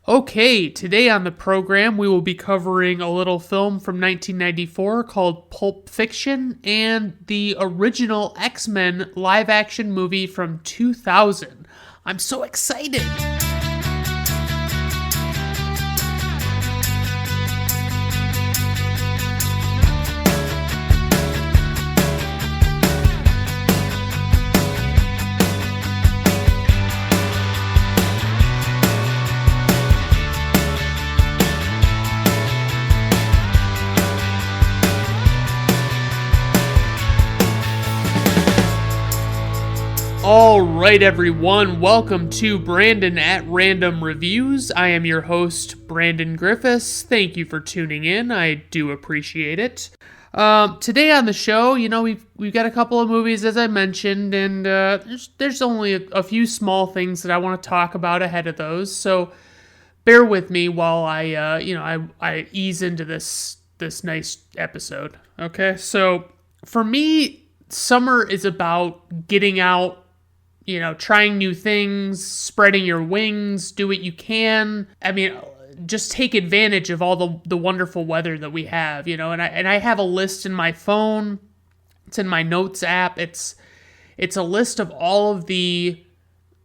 Okay, today on the program we will be covering a little film from 1994 called Pulp Fiction and the original X-Men live-action movie from 2000. I'm so excited! All right, everyone. Welcome to Brandon at Random Reviews. I am your host, Brandon Griffiths. Thank you for tuning in. I do appreciate it. Today on the show, we've got a couple of movies, as I mentioned, and there's only a few small things that I want to talk about ahead of those. So bear with me while I ease into this nice episode. Okay, so for me, summer is about getting out. Trying new things, spreading your wings, do what you can. Just take advantage of all the wonderful weather that we have, and I have a list in my phone. It's in my notes app. It's a list of all of the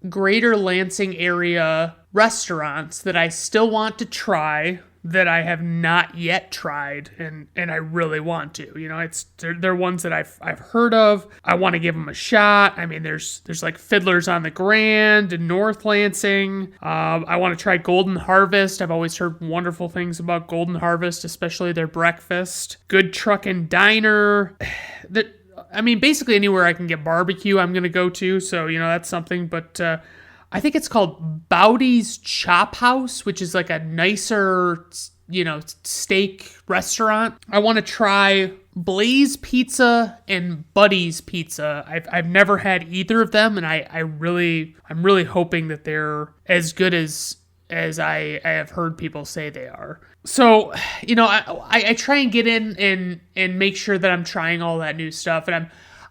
greater Lansing area restaurants that I still want to try that I have not yet tried, and I really want to. They're ones that I've heard of. I want to give them a shot. There's like Fiddler's on the Grand in North Lansing. I want to try Golden Harvest. I've always heard wonderful things about Golden Harvest, especially their breakfast. Good Truck and Diner. Basically anywhere I can get barbecue, I'm gonna go to. So that's something. But I think it's called Bowdy's Chop House, which is like a nicer, steak restaurant. I want to try Blaze Pizza and Buddy's Pizza. I've never had either of them, and I'm really hoping that they're as good as I have heard people say they are. So, I try and get in and make sure that I'm trying all that new stuff, and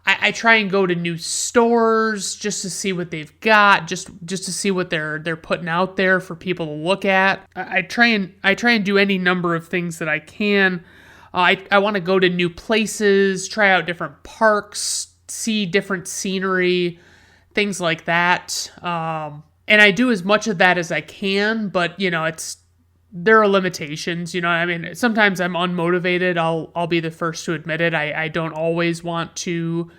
I try and go to new stores just to see what they've got, just to see what they're putting out there for people to look at. I try and do any number of things that I can. I want to go to new places, try out different parks, see different scenery, things like that. And I do as much of that as I can, but there are limitations. Sometimes I'm unmotivated. I'll be the first to admit it. I don't always want to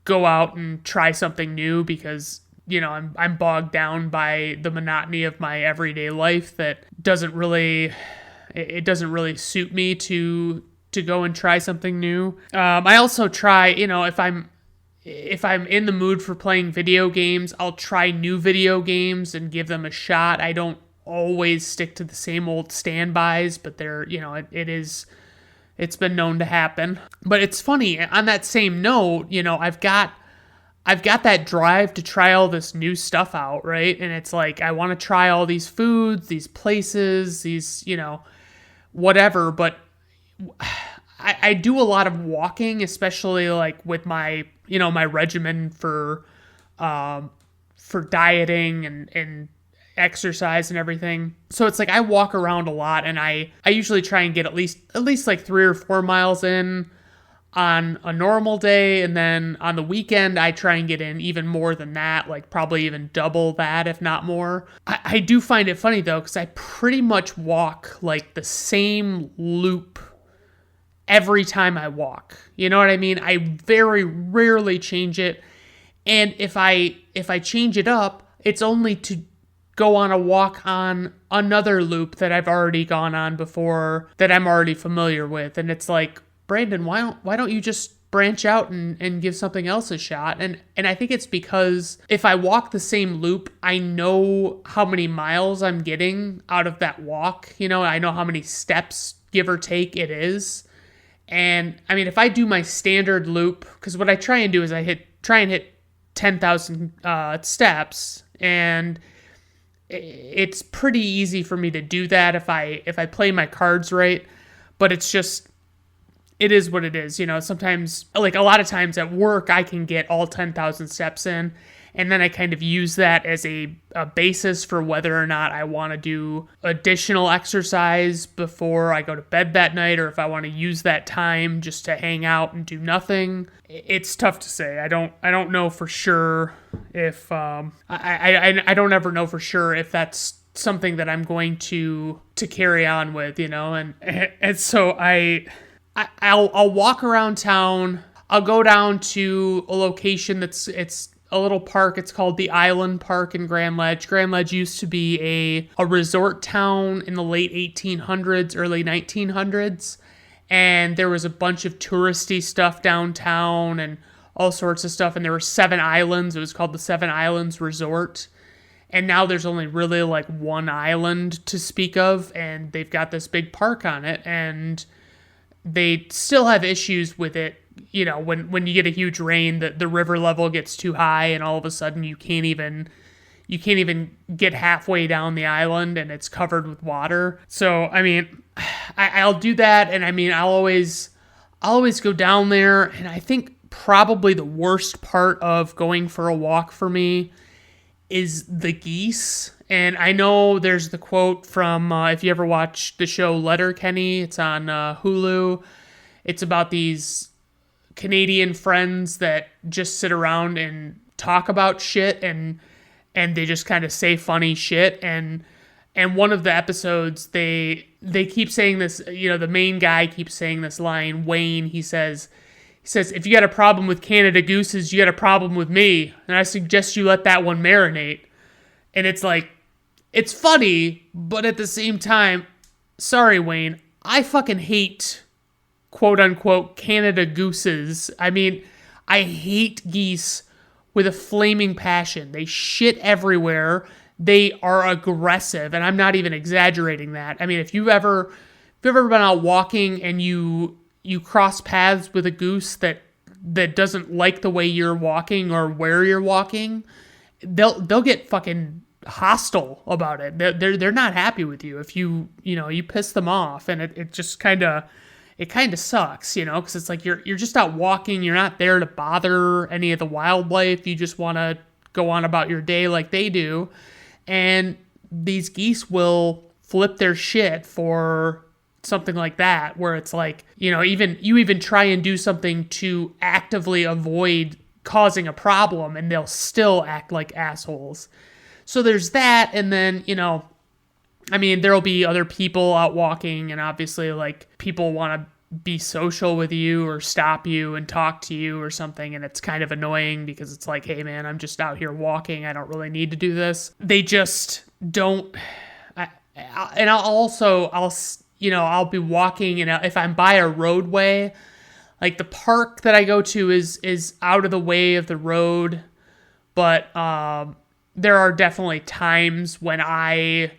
go out and try something new because I'm bogged down by the monotony of my everyday life that doesn't really suit me to go and try something new. I also try, if I'm in the mood for playing video games, I'll try new video games and give them a shot. I don't always stick to the same old standbys, but it's been known to happen. But it's funny, on that same note, I've got that drive to try all this new stuff out, right? And it's like, I want to try all these foods, these places, these, whatever, but I do a lot of walking, especially like with my, my regimen for dieting and exercise and everything. So it's like I walk around a lot, and I usually try and get at least like 3 or 4 miles in on a normal day, and then on the weekend I try and get in even more than that, like probably even double that, if not more. I do find it funny though, because I pretty much walk like the same loop every time I walk. You know what I mean? I very rarely change it, and if I change it up, it's only to go on a walk on another loop that I've already gone on before, that I'm already familiar with. And it's like, Brandon, why don't you just branch out and give something else a shot? And I think it's because if I walk the same loop, I know how many miles I'm getting out of that walk. I know how many steps, give or take, it is. And if I do my standard loop, because what I try and do is I try and hit 10,000 steps, and it's pretty easy for me to do that if I play my cards right, but it is what it is. Sometimes, like a lot of times at work, I can get all 10,000 steps in, And then I kind of use that as a basis for whether or not I want to do additional exercise before I go to bed that night, or if I want to use that time just to hang out and do nothing. It's tough to say. I don't know for sure if I don't ever know for sure if that's something that I'm going to carry on with, and so I'll walk around town. I'll go down to a location it's a little park. It's called the Island Park in Grand Ledge. Grand Ledge used to be a resort town in the late 1800s, early 1900s. And there was a bunch of touristy stuff downtown and all sorts of stuff. And there were 7 islands. It was called the 7 Islands Resort. And now there's only really like one island to speak of. And they've got this big park on it. And they still have issues with it. When you get a huge rain, the river level gets too high, and all of a sudden you can't even get halfway down the island, and it's covered with water. So I mean, I'll do that, and I mean, I'll always go down there. And I think probably the worst part of going for a walk for me is the geese. And I know there's the quote from if you ever watch the show Letterkenny, it's on Hulu. It's about these Canadian friends that just sit around and talk about shit, and they just kind of say funny shit. And one of the episodes, they keep saying this, the main guy keeps saying this line, Wayne, he says, if you got a problem with Canada gooses, you got a problem with me, and I suggest you let that one marinate. And it's like, it's funny, but at the same time, sorry, Wayne, I fucking hate quote-unquote Canada gooses. I mean, I hate geese with a flaming passion. They shit everywhere. They are aggressive, and I'm not even exaggerating that. I mean, if you've ever been out walking and you cross paths with a goose that doesn't like the way you're walking or where you're walking, they'll get fucking hostile about it. They're not happy with you if you piss them off, and it just kind of sucks, because it's like you're just out walking. You're not there to bother any of the wildlife. You just want to go on about your day like they do. And these geese will flip their shit for something like that, where it's like, even try and do something to actively avoid causing a problem, and they'll still act like assholes. So there's that. And then, I mean, there'll be other people out walking, and obviously, like, people want to be social with you or stop you and talk to you or something, and it's kind of annoying because it's like, hey, man, I'm just out here walking. I don't really need to do this. They just don't. I'll be walking, and if I'm by a roadway, like the park that I go to is out of the way of the road, but there are definitely times when I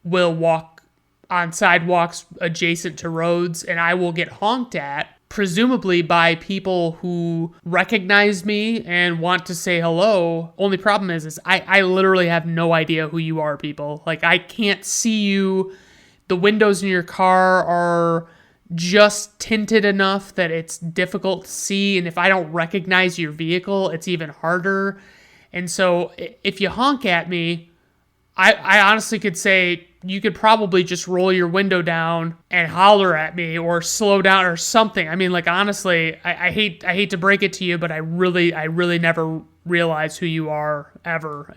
will walk on sidewalks adjacent to roads, and I will get honked at, presumably by people who recognize me and want to say hello. Only problem is I literally have no idea who you are, people. Like, I can't see you. The windows in your car are just tinted enough that it's difficult to see, and if I don't recognize your vehicle, it's even harder. And so if you honk at me, I honestly could say you could probably just roll your window down and holler at me or slow down or something. I mean, like, honestly, I hate to break it to you, but I really never realize who you are ever.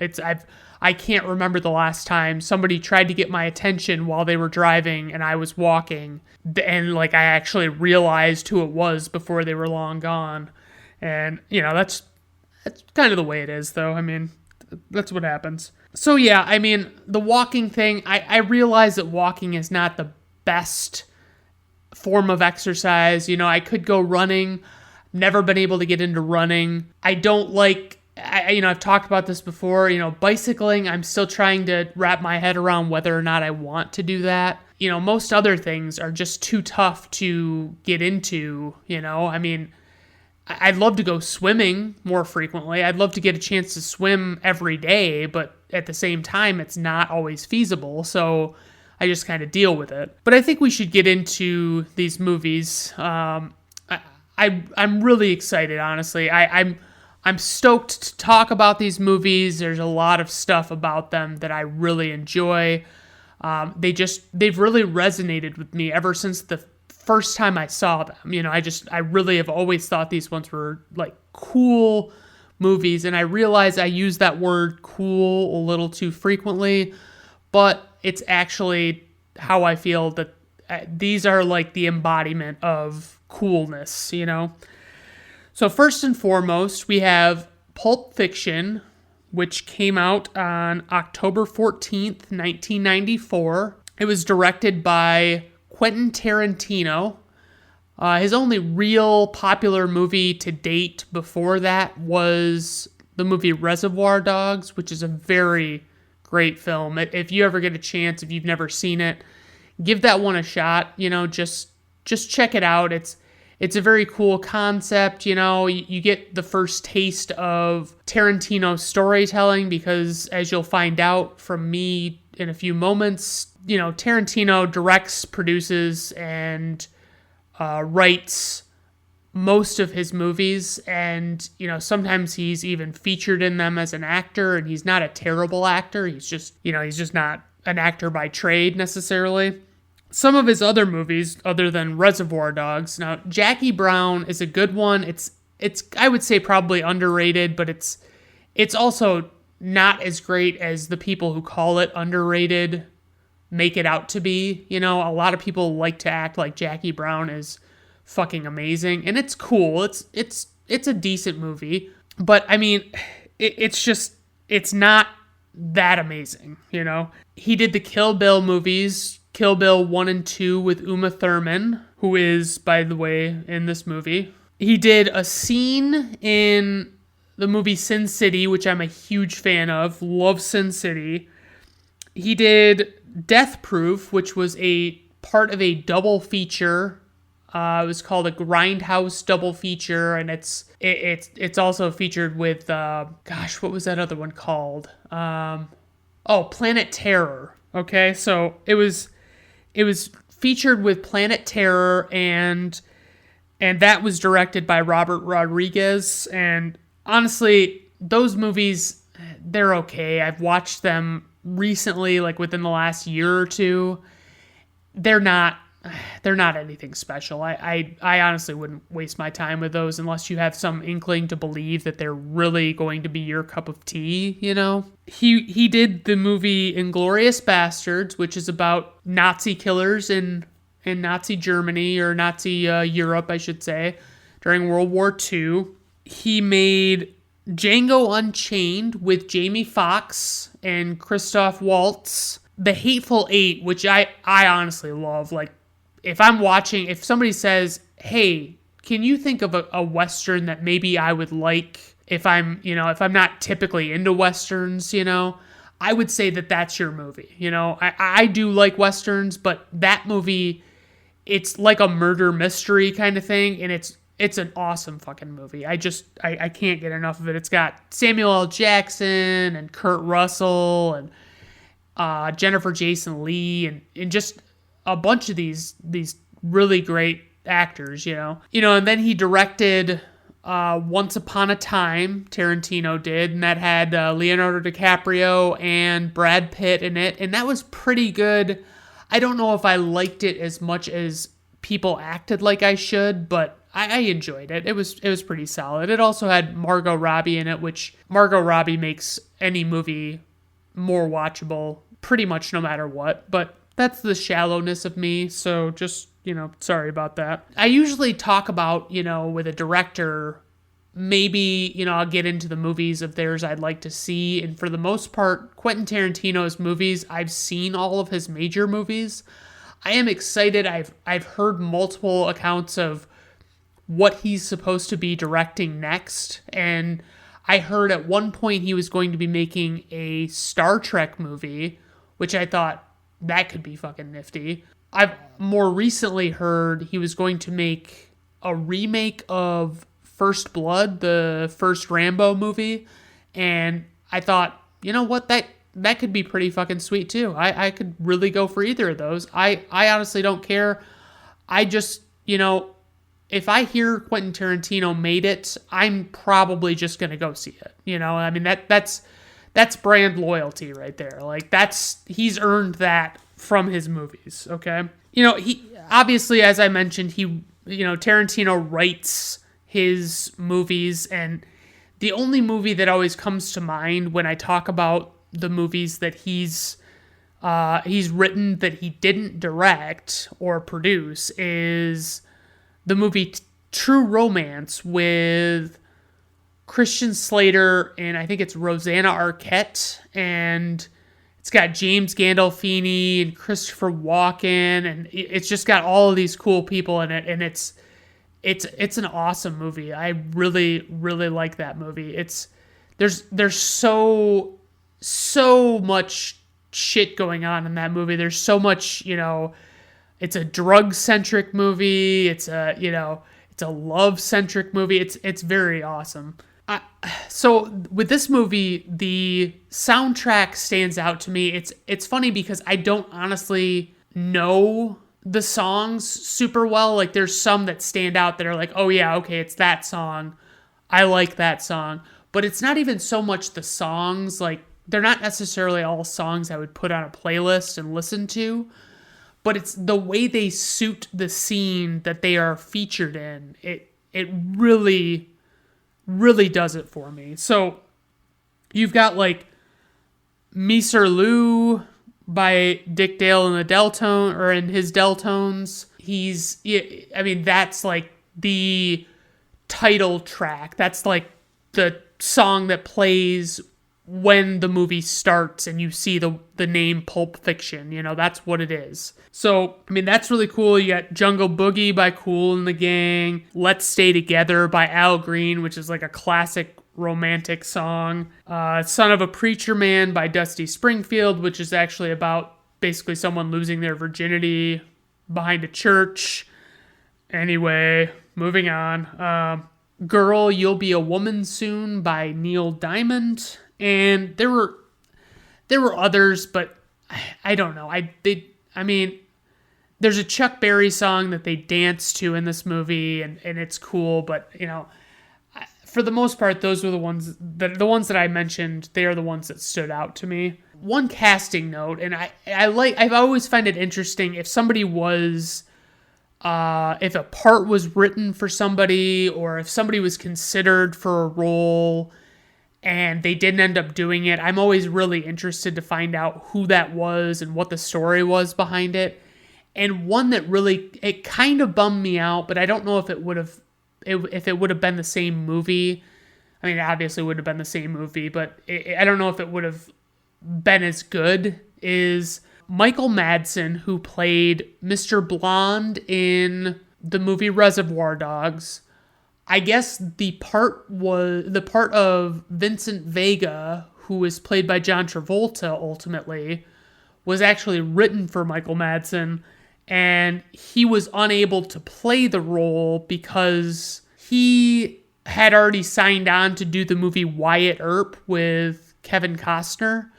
I can't remember the last time somebody tried to get my attention while they were driving and I was walking, and like I actually realized who it was before they were long gone. And that's kind of the way it is, though. I mean, that's what happens. So yeah, I mean, the walking thing, I realize that walking is not the best form of exercise. I could go running. Never been able to get into running. I don't like, I've talked about this before, bicycling. I'm still trying to wrap my head around whether or not I want to do that. Most other things are just too tough to get into, I mean, I'd love to go swimming more frequently. I'd love to get a chance to swim every day, but at the same time, it's not always feasible. So I just kind of deal with it. But I think we should get into these movies. I'm really excited, honestly. I'm stoked to talk about these movies. There's a lot of stuff about them that I really enjoy. They've really resonated with me ever since the first time I saw them. I really have always thought these ones were like cool movies, and I realize I use that word cool a little too frequently, but it's actually how I feel that these are like the embodiment of coolness, So first and foremost, we have Pulp Fiction, which came out on October 14th, 1994. It was directed by Quentin Tarantino. His only real popular movie to date before that was the movie Reservoir Dogs, which is a very great film. If you ever get a chance, if you've never seen it, give that one a shot. Just check it out. It's a very cool concept. You get the first taste of Tarantino's storytelling because, as you'll find out from me in a few moments, Tarantino directs, produces, and writes most of his movies, and sometimes he's even featured in them as an actor, and he's not a terrible actor. He's just not an actor by trade necessarily. Some of his other movies, other than Reservoir Dogs, now Jackie Brown is a good one. It's I would say probably underrated, but it's also not as great as the people who call it underrated make it out to be. A lot of people like to act like Jackie Brown is fucking amazing, and it's cool. It's a decent movie, but I mean, it's not that amazing. He did the Kill Bill movies, Kill Bill 1 and 2 with Uma Thurman, who is, by the way, in this movie. He did a scene in the movie Sin City, which I'm a huge fan of. Love Sin City. He did Death Proof, which was a part of a double feature. It was called a Grindhouse double feature, and it's also featured with what was that other one called? Planet Terror. Okay, so it was featured with Planet Terror, and that was directed by Robert Rodriguez. And honestly, those movies, they're okay. I've watched them recently, like within the last year or two. They're not anything special. I honestly wouldn't waste my time with those unless you have some inkling to believe that they're really going to be your cup of tea, He did the movie Inglourious Bastards, which is about Nazi killers in Nazi Germany, or Nazi Europe, I should say, during World War II. He made Django Unchained with Jamie Foxx and Christoph Waltz. The Hateful Eight, which I honestly love. Like, if somebody says, hey, can you think of a Western that maybe I would like if I'm not typically into Westerns, I would say that that's your movie. I do like Westerns, but that movie, it's like a murder mystery kind of thing, and it's an awesome fucking movie. I can't get enough of it. It's got Samuel L. Jackson and Kurt Russell and Jennifer Jason Leigh and just a bunch of these really great actors, and then he directed Once Upon a Time, Tarantino did, and that had Leonardo DiCaprio and Brad Pitt in it, and that was pretty good. I don't know if I liked it as much as people acted like I should, but I enjoyed it. It was pretty solid. It also had Margot Robbie in it, which Margot Robbie makes any movie more watchable pretty much no matter what, but that's the shallowness of me, so just, sorry about that. I usually talk about, with a director, maybe, I'll get into the movies of theirs I'd like to see, and for the most part, Quentin Tarantino's movies, I've seen all of his major movies. I am excited. I've heard multiple accounts of what he's supposed to be directing next, and I heard at one point he was going to be making a Star Trek movie, which I thought, that could be fucking nifty. I've more recently heard he was going to make a remake of First Blood, the first Rambo movie, and I thought, you know what, that could be pretty fucking sweet too. I could really go for either of those. I honestly don't care. I just, if I hear Quentin Tarantino made it, I'm probably just going to go see it. You know, I mean, that's brand loyalty right there. Like, he's earned that from his movies, okay? You know, he obviously, as I mentioned, Tarantino writes his movies, and the only movie that always comes to mind when I talk about the movies that he's written that he didn't direct or produce is the movie True Romance with Christian Slater and I think it's Rosanna Arquette, and it's got James Gandolfini and Christopher Walken, and it's just got all of these cool people in it, and it's an awesome movie. I really, really like that movie. There's so much shit going on in that movie. There's so much, it's a drug-centric movie. It's a love-centric movie. It's very awesome. So with this movie, the soundtrack stands out to me. It's funny because I don't honestly know the songs super well. Like, there's some that stand out that are like, oh yeah, okay, it's that song. I like that song. But it's not even so much the songs. Like, they're not necessarily all songs I would put on a playlist and listen to. But it's the way they suit the scene that they are featured in. It really, really does it for me. So you've got like Me Sir Lou by Dick Dale in his Deltones. That's like the title track. That's like the song that plays when the movie starts and you see the name Pulp Fiction. That's what it is. So, that's really cool. You got Jungle Boogie by Kool and the Gang, Let's Stay Together by Al Green, which is like a classic romantic song. Son of a Preacher Man by Dusty Springfield, which is actually about basically someone losing their virginity behind a church. Anyway, moving on. Girl, You'll Be a Woman Soon by Neil Diamond. And there were others, but I don't know. There's a Chuck Berry song that they dance to in this movie, and it's cool. But for the most part, those were the ones that I mentioned. They are the ones that stood out to me. One casting note, and I've always find it interesting if somebody was. If a part was written for somebody, or if somebody was considered for a role and they didn't end up doing it, I'm always really interested to find out who that was and what the story was behind it. And one that really, it kind of bummed me out, but I don't know if it would have been the same movie. It obviously would have been the same movie, but I don't know if it would have been as good, is Michael Madsen, who played Mr. Blonde in the movie Reservoir Dogs. I guess the part of Vincent Vega, who is played by John Travolta ultimately, was actually written for Michael Madsen, and he was unable to play the role because he had already signed on to do the movie Wyatt Earp with Kevin Costner,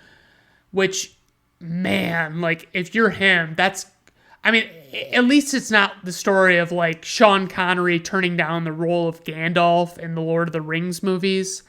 which, man, like, if you're him, at least it's not the story of, like, Sean Connery turning down the role of Gandalf in the Lord of the Rings movies,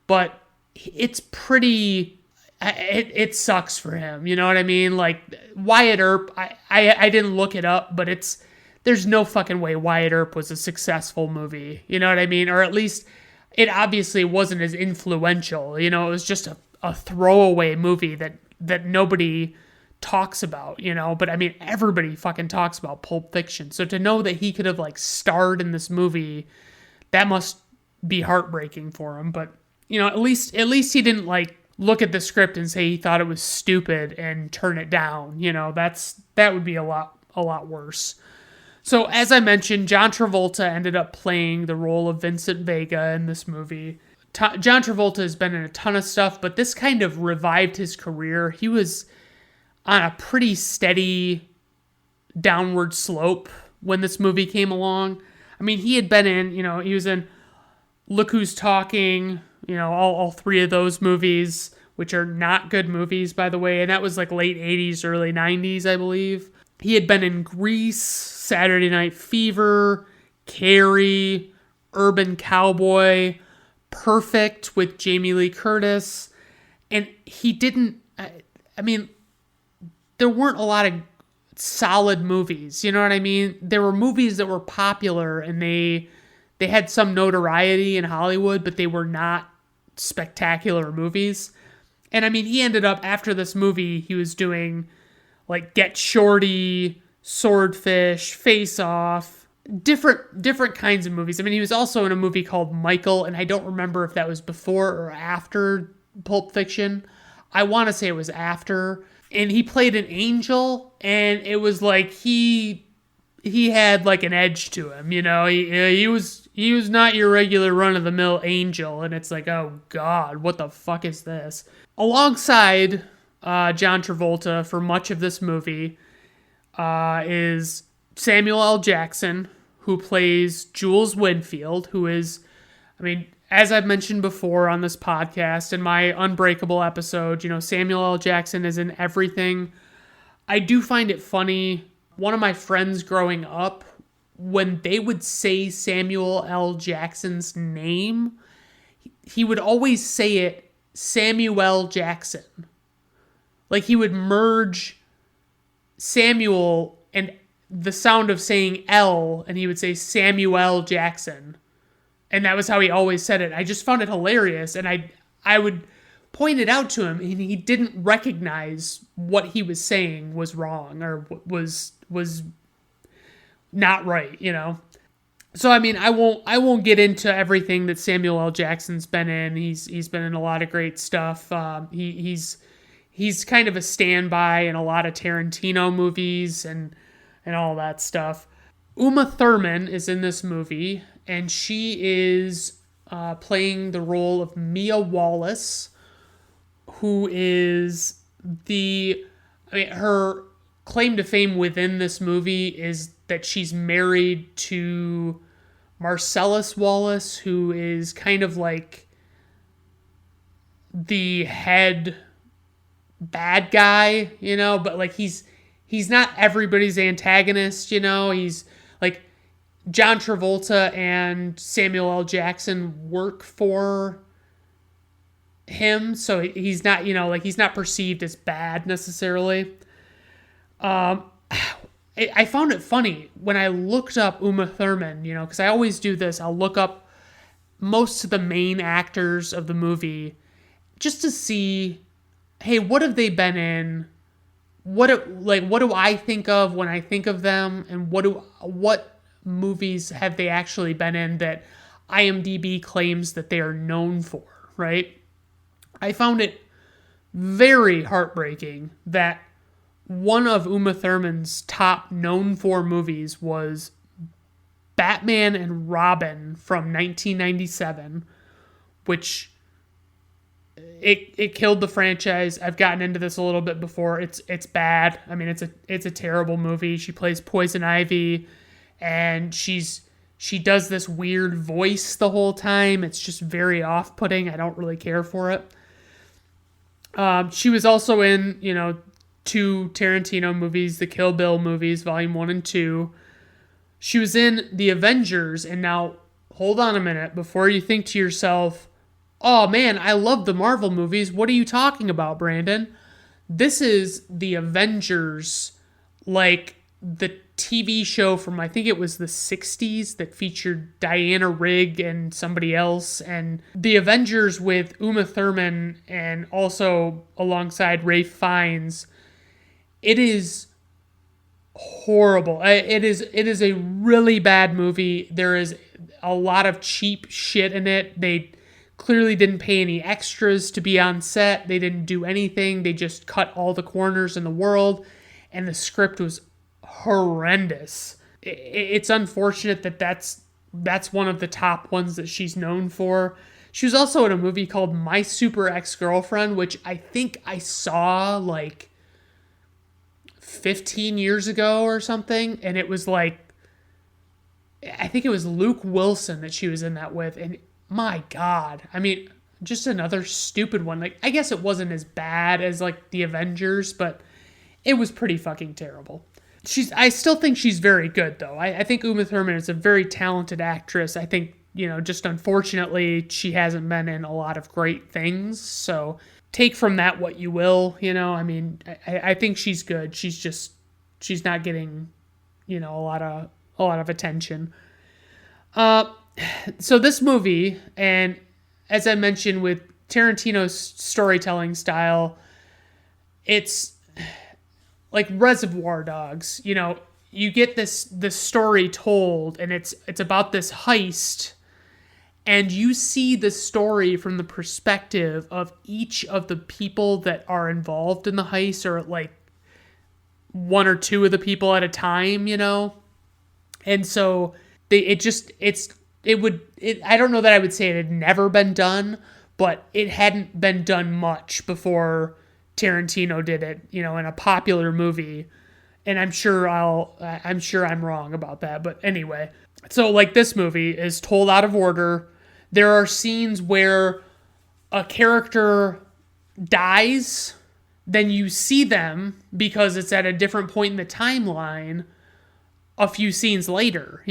but it's pretty, it sucks for him, you know what I mean? Like, Wyatt Earp, I didn't look it up, but there's no fucking way Wyatt Earp was a successful movie, you know what I mean? Or at least, it obviously wasn't as influential, it was just a throwaway movie that nobody talks about, but everybody fucking talks about Pulp Fiction. So to know that he could have like starred in this movie, that must be heartbreaking for him. But at least he didn't like look at the script and say he thought it was stupid and turn it down. That would be a lot worse. So as I mentioned, John Travolta ended up playing the role of Vincent Vega in this movie. John Travolta has been in a ton of stuff, but this kind of revived his career. He was on a pretty steady downward slope when this movie came along. He had been in, he was in Look Who's Talking, all three of those movies, which are not good movies, by the way. And that was like late 80s, early 90s, I believe. He had been in Grease, Saturday Night Fever, Carrie, Urban Cowboy, Perfect with Jamie Lee Curtis. And he didn't, I mean, there weren't a lot of solid movies. You know what I mean? There were movies that were popular and they had some notoriety in Hollywood, but they were not spectacular movies. And I mean, he ended up, after this movie, he was doing like Get Shorty, Swordfish, Face Off, different kinds of movies. I mean, he was also in a movie called Michael, and I don't remember if that was before or after Pulp Fiction. I want to say it was after. And he played an angel, and it was like he had like an edge to him, you know. He was not your regular run-of-the-mill angel, and it's like, oh God, what the fuck is this? Alongside John Travolta for much of this movie is Samuel L. Jackson, who plays Jules Winfield, who is, I mean, as I've mentioned before on this podcast, in my Unbreakable episode, you know, Samuel L. Jackson is in everything. I do find it funny. One of my friends growing up, when they would say Samuel L. Jackson's name, he would always say it Samuel Jackson. Like he would merge Samuel and the sound of saying L, and he would say Samuel Jackson. And that was how he always said it. I just found it hilarious, and I would point it out to him, and he didn't recognize what he was saying was wrong or was not right, you know. So I mean, I won't get into everything that Samuel L. Jackson's been in. He's been in a lot of great stuff. He's kind of a standby in a lot of Tarantino movies and all that stuff. Uma Thurman is in this movie, and she is playing the role of Mia Wallace, who is her claim to fame within this movie is that she's married to Marcellus Wallace, who is kind of like the head bad guy, you know, but like he's not everybody's antagonist, you know. He's like John Travolta and Samuel L. Jackson work for him, so he's not, you know, like he's not perceived as bad necessarily. I found it funny when I looked up Uma Thurman, you know, because I always do this. I'll look up most of the main actors of the movie just to see, hey, what have they been in? What do I think of when I think of them, and what movies have they actually been in that IMDb claims that they are known for, right? I found it very heartbreaking that one of Uma Thurman's top known for movies was Batman and Robin from 1997, which it killed the franchise. I've gotten into this a little bit before. It's bad. I mean, it's a terrible movie. She plays Poison Ivy, and she does this weird voice the whole time. It's just very off-putting. I don't really care for it. She was also in, you know, 2 Tarantino movies, the Kill Bill movies, Volume 1 and 2. She was in The Avengers, and now, hold on a minute, before you think to yourself, oh man, I love the Marvel movies, what are you talking about, Brandon? This is The Avengers, like the TV show from, I think it was the 60s, that featured Diana Rigg and somebody else, and The Avengers with Uma Thurman and also alongside Ralph Fiennes. It is horrible. It is a really bad movie. There is a lot of cheap shit in it. They clearly didn't pay any extras to be on set. They didn't do anything. They just cut all the corners in the world, and the script was horrendous. It's unfortunate that that's one of the top ones that she's known for. She was also in a movie called My Super Ex-Girlfriend, which I think I saw like 15 years ago or something, and it was like, I think it was Luke Wilson that she was in that with, and my God, I mean, just another stupid one. Like, I guess it wasn't as bad as like The Avengers, but it was pretty fucking terrible. I still think she's very good, though. I think Uma Thurman is a very talented actress. I think, just unfortunately, she hasn't been in a lot of great things. So take from that what you will, I mean, I think she's good. She's not getting, a lot of attention. So this movie, and as I mentioned with Tarantino's storytelling style, it's like Reservoir Dogs. You get this story told, and it's about this heist, and you see the story from the perspective of each of the people that are involved in the heist, or like one or two of the people at a time, and so I don't know that I would say it had never been done, but it hadn't been done much before Tarantino did it, in a popular movie. And I'm sure I'm wrong about that. But anyway, so like this movie is told out of order. There are scenes where a character dies, then you see them because it's at a different point in the timeline a few scenes later,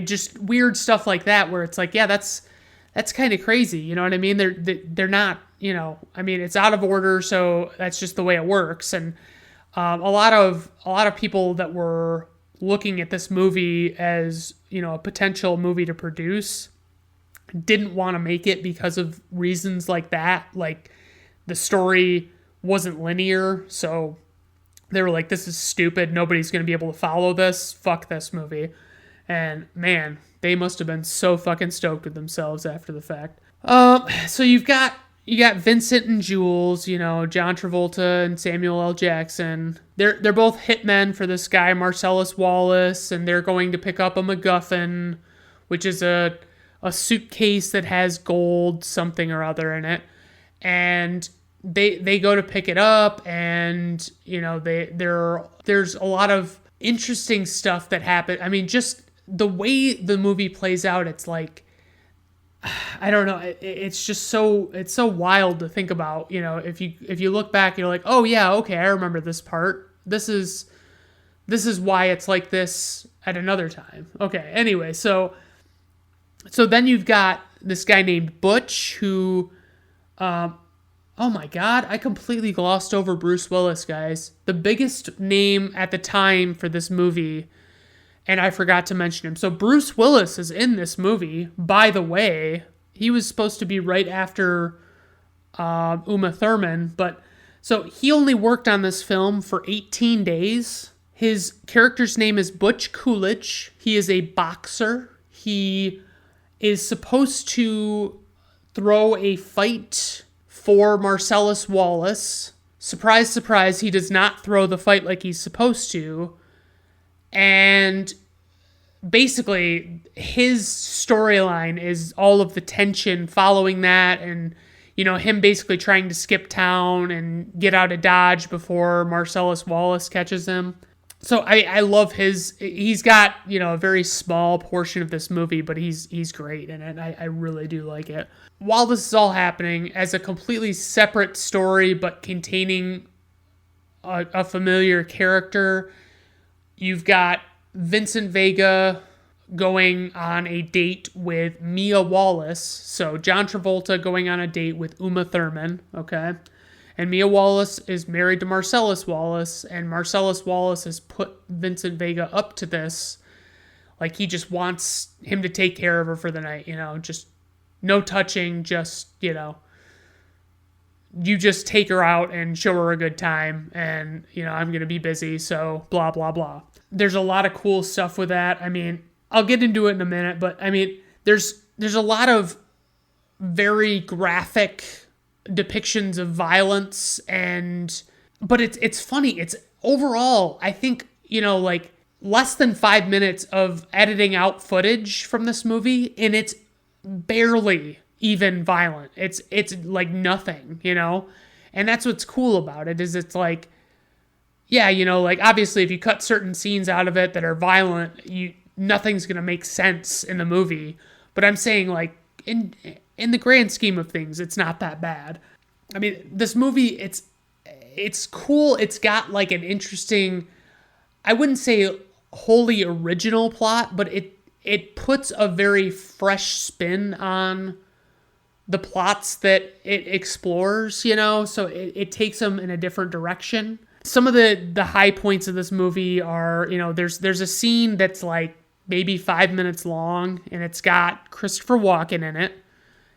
just weird stuff like that where it's like, yeah, that's kind of crazy. You know what I mean? They're not, I mean, it's out of order. So that's just the way it works. And, a lot of people that were looking at this movie as, a potential movie to produce didn't want to make it because of reasons like that. Like the story wasn't linear. So they were like, this is stupid. Nobody's going to be able to follow this. Fuck this movie. And man, they must have been so fucking stoked with themselves after the fact. So you got Vincent and Jules, John Travolta and Samuel L. Jackson. They're both hitmen for this guy, Marcellus Wallace, and they're going to pick up a MacGuffin, which is a suitcase that has gold something or other in it. And they go to pick it up, and there's a lot of interesting stuff that happened. I mean, just the way the movie plays out, it's like, I don't know, it's just it's so wild to think about. If you look back, you're like, oh yeah, okay, I remember this part. This is why it's like this at another time. Okay, anyway, so then you've got this guy named Butch who, oh my God, I completely glossed over Bruce Willis, guys. The biggest name at the time for this movie, and I forgot to mention him. So Bruce Willis is in this movie, by the way. He was supposed to be right after Uma Thurman, but so he only worked on this film for 18 days. His character's name is Butch Coolidge. He is a boxer. He is supposed to throw a fight for Marcellus Wallace. Surprise, surprise, he does not throw the fight like he's supposed to. And basically, his storyline is all of the tension following that, and, him basically trying to skip town and get out of Dodge before Marcellus Wallace catches him. So I love he's got, a very small portion of this movie, but he's great in it. I really do like it. While this is all happening, as a completely separate story, but containing a familiar character, you've got Vincent Vega going on a date with Mia Wallace. So John Travolta going on a date with Uma Thurman, okay? And Mia Wallace is married to Marcellus Wallace, and Marcellus Wallace has put Vincent Vega up to this. Like, he just wants him to take care of her for the night, just no touching, just, you just take her out and show her a good time, and, I'm going to be busy, so blah, blah, blah. There's a lot of cool stuff with that. I mean, I'll get into it in a minute, but, I mean, there's a lot of very graphic depictions of violence, but it's funny. It's overall, I think, like less than 5 minutes of editing out footage from this movie, and it's barely even violent. It's like nothing, and that's what's cool about it, is it's like, yeah, like obviously if you cut certain scenes out of it that are violent, nothing's going to make sense in the movie. But I'm saying, like, in the grand scheme of things, it's not that bad. I mean, this movie, it's cool. It's got like an interesting I wouldn't say wholly original plot, but it puts a very fresh spin on the plots that it explores, so it takes them in a different direction. Some of the high points of this movie are, there's a scene that's like maybe 5 minutes long, and it's got Christopher Walken in it.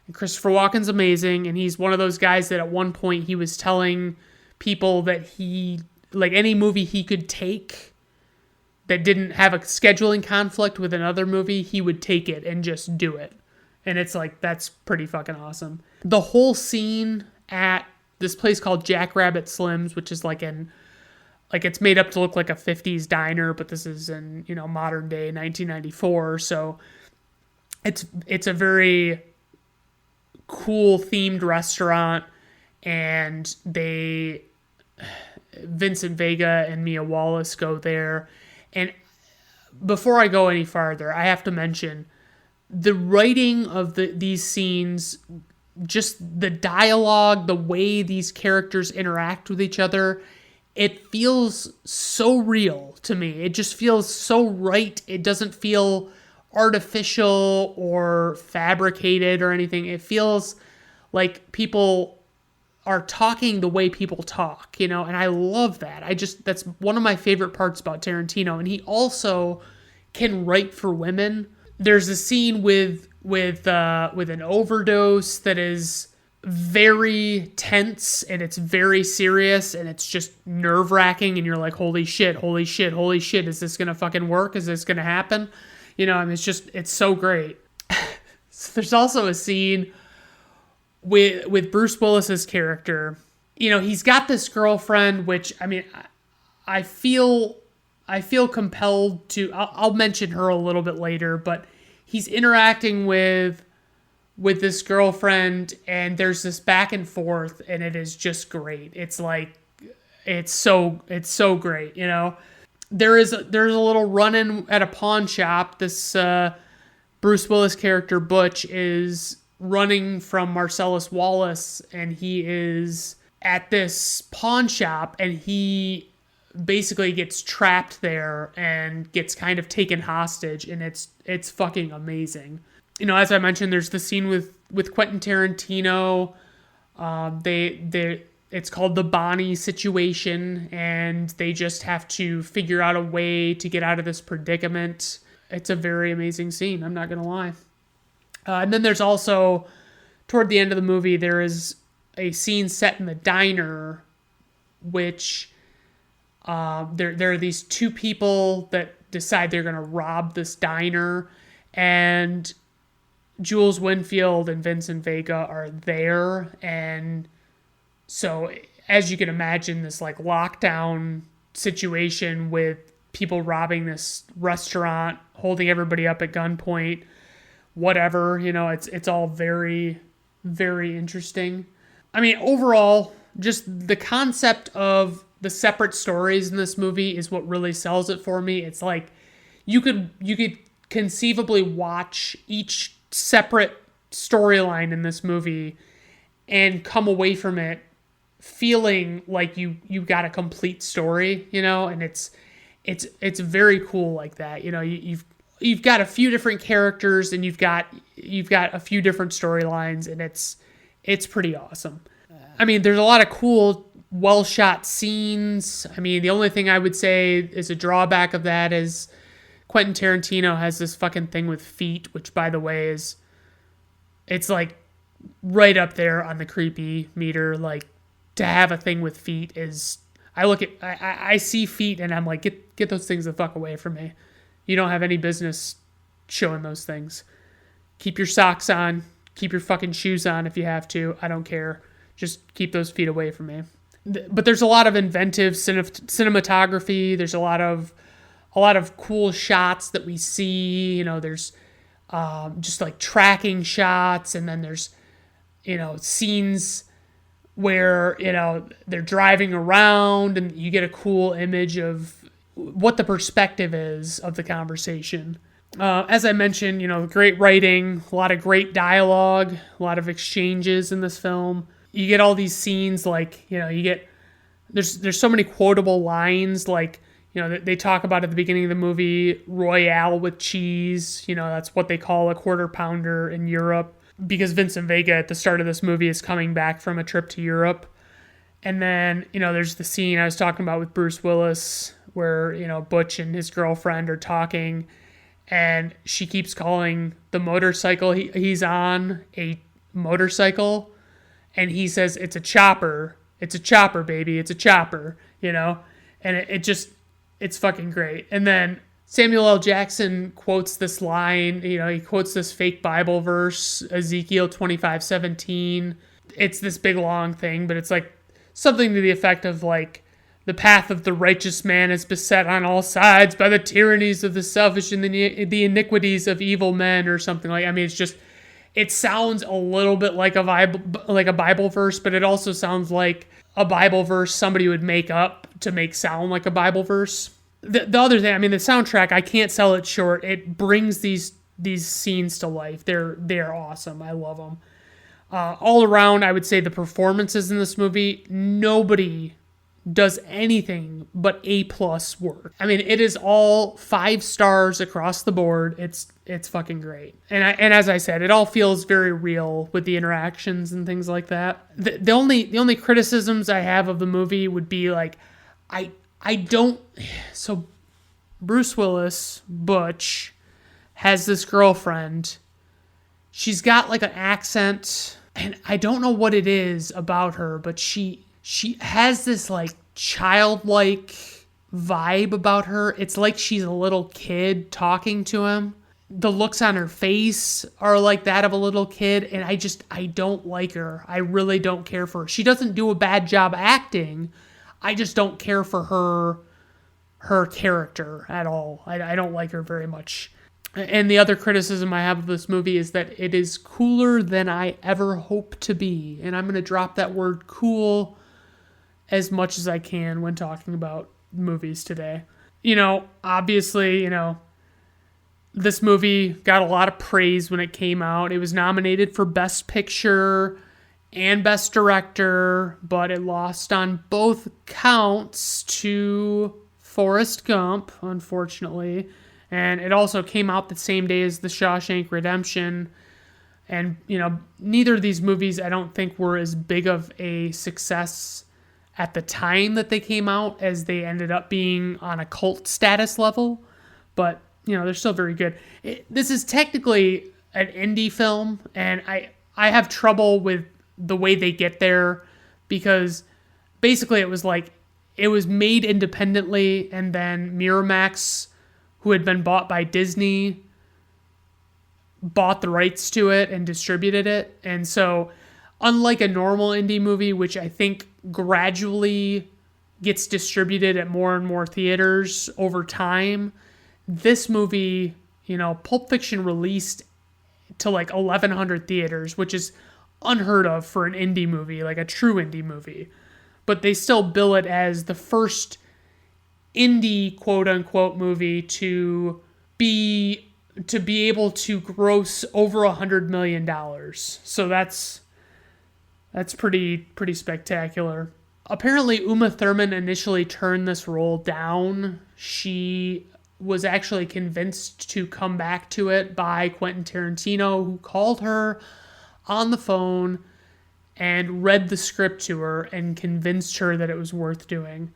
And Christopher Walken's amazing, and he's one of those guys that at one point he was telling people that any movie he could take that didn't have a scheduling conflict with another movie, he would take it and just do it. And it's like, that's pretty fucking awesome. The whole scene at this place called Jackrabbit Slim's, which is it's made up to look like a 50s diner, but this is in, modern day 1994. So it's a very cool themed restaurant, and Vincent Vega and Mia Wallace go there. And before I go any farther, I have to mention the writing of these scenes, just the dialogue, the way these characters interact with each other, it feels so real to me. It just feels so right. It doesn't feel artificial or fabricated or anything. It feels like people are talking the way people talk, and I love that. That's one of my favorite parts about Tarantino. And he also can write for women. There's a scene with an overdose that is very tense, and it's very serious, and it's just nerve-wracking, and you're like, holy shit, is this gonna fucking work? Is this gonna happen? It's so great. So there's also a scene with Bruce Willis's character. He's got this girlfriend, which, I feel compelled to, I'll mention her a little bit later, but he's interacting with this girlfriend, and there's this back and forth, and it is just great. It's like, it's so great, There's a little run-in at a pawn shop. This Bruce Willis character, Butch, is running from Marcellus Wallace, and he is at this pawn shop, and he basically gets trapped there and gets kind of taken hostage, and it's fucking amazing. As I mentioned, there's the scene with Quentin Tarantino. It's called the Bonnie situation, and they just have to figure out a way to get out of this predicament. It's a very amazing scene, I'm not gonna lie. And then there's also, toward the end of the movie, there is a scene set in the diner, which there are these two people that decide they're going to rob this diner, and Jules Winfield and Vincent Vega are there. And so, as you can imagine, this like lockdown situation with people robbing this restaurant, holding everybody up at gunpoint, whatever, it's all very, very interesting. Overall, just the concept of the separate stories in this movie is what really sells it for me. It's like you could conceivably watch each separate storyline in this movie and come away from it feeling like you got a complete story, and it's very cool like that. You've got a few different characters, and you've got a few different storylines, and it's pretty awesome. There's a lot of cool, well-shot scenes. The only thing I would say is a drawback of that is Quentin Tarantino has this fucking thing with feet, which, by the way, it's like right up there on the creepy meter. Like, to have a thing with feet is, I see feet and I'm like, get those things the fuck away from me. You don't have any business showing those things. Keep your socks on. Keep your fucking shoes on if you have to. I don't care. Just keep those feet away from me. But there's a lot of inventive cinematography. There's a lot of cool shots that we see. There's just like tracking shots, and then there's scenes where they're driving around, and you get a cool image of what the perspective is of the conversation. As I mentioned, great writing, a lot of great dialogue, a lot of exchanges in this film. You get all these scenes like, there's so many quotable lines, like, They talk about at the beginning of the movie Royale with cheese. That's what they call a quarter pounder in Europe, because Vincent Vega at the start of this movie is coming back from a trip to Europe. And then, there's the scene I was talking about with Bruce Willis where, Butch and his girlfriend are talking, and she keeps calling the motorcycle he's on a motorcycle, and he says, it's a chopper, baby, it's a chopper, and it's fucking great. And then Samuel L. Jackson quotes this line, he quotes this fake Bible verse, Ezekiel 25:17. It's this big long thing, but it's like something to the effect of like, the path of the righteous man is beset on all sides by the tyrannies of the selfish and the iniquities of evil men, or something like. It sounds a little bit like a Bible verse, but it also sounds like a Bible verse somebody would make up to make sound like a Bible verse. The other thing, the soundtrack, I can't sell it short. It brings these scenes to life. They're awesome. I love them. All around, I would say the performances in this movie, nobody does anything but A+ work. It is all 5 stars across the board. It's fucking great. And as I said, it all feels very real with the interactions and things like that. The only criticisms I have of the movie would be like, so Bruce Willis, Butch, has this girlfriend. She's got like an accent, and I don't know what it is about her, but she has this like childlike vibe about her. It's like she's a little kid talking to him. The looks on her face are like that of a little kid, and I don't like her. I really don't care for her. She doesn't do a bad job acting. I just don't care for her character at all. I don't like her very much. And the other criticism I have of this movie is that it is cooler than I ever hope to be. And I'm going to drop that word cool as much as I can when talking about movies today. Obviously, this movie got a lot of praise when it came out. It was nominated for Best Picture and Best Director, but it lost on both counts to Forrest Gump, unfortunately. And it also came out the same day as The Shawshank Redemption. And, neither of these movies I don't think were as big of a success at the time that they came out as they ended up being on a cult status level. But, they're still very good. This is technically an indie film, and I have trouble with the way they get there, because basically it was made independently, and then Miramax, who had been bought by Disney, bought the rights to it and distributed it. And so, unlike a normal indie movie, which I think gradually gets distributed at more and more theaters over time, this movie, Pulp Fiction released to like 1,100 theaters, which is unheard of for an indie movie, like a true indie movie. But they still bill it as the first indie quote-unquote movie to be able to gross over $100 million. So that's pretty spectacular. Apparently, Uma Thurman initially turned this role down. She was actually convinced to come back to it by Quentin Tarantino, who called her on the phone and read the script to her and convinced her that it was worth doing,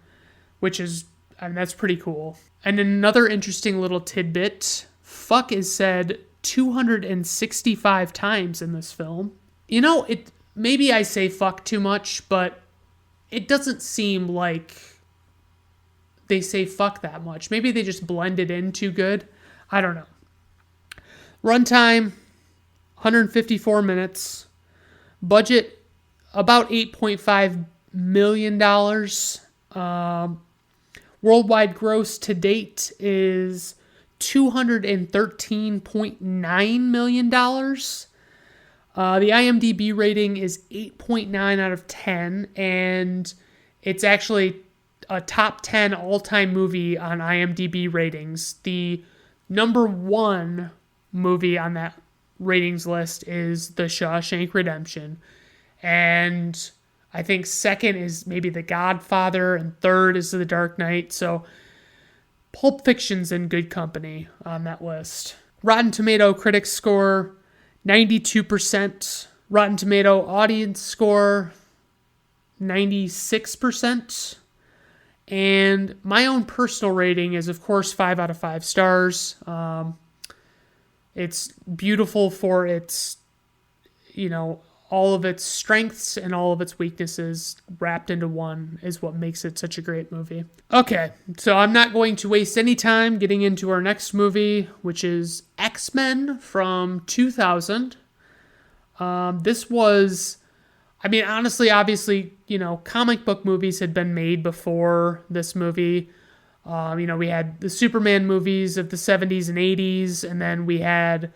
which is, that's pretty cool. And another interesting little tidbit, fuck is said 265 times in this film. Maybe I say fuck too much, but it doesn't seem like they say fuck that much. Maybe they just blend it in too good. I don't know. Runtime, 154 minutes. Budget, about $8.5 million. Worldwide gross to date is $213.9 million. The IMDb rating is 8.9 out of 10, and it's actually a top 10 all-time movie on IMDb ratings. The number 1 movie on that ratings list is The Shawshank Redemption, and I think second is maybe The Godfather, and third is The Dark Knight. So Pulp Fiction's in good company on that list. Rotten Tomato critics score, 92%. Rotten Tomato audience score, 96%. And my own personal rating is, of course, 5 out of 5 stars. It's beautiful for its, all of its strengths and all of its weaknesses wrapped into one is what makes it such a great movie. Okay, so I'm not going to waste any time getting into our next movie, which is X-Men from 2000. This was... honestly, obviously, comic book movies had been made before this movie. We had the Superman movies of the 70s and 80s, and then we had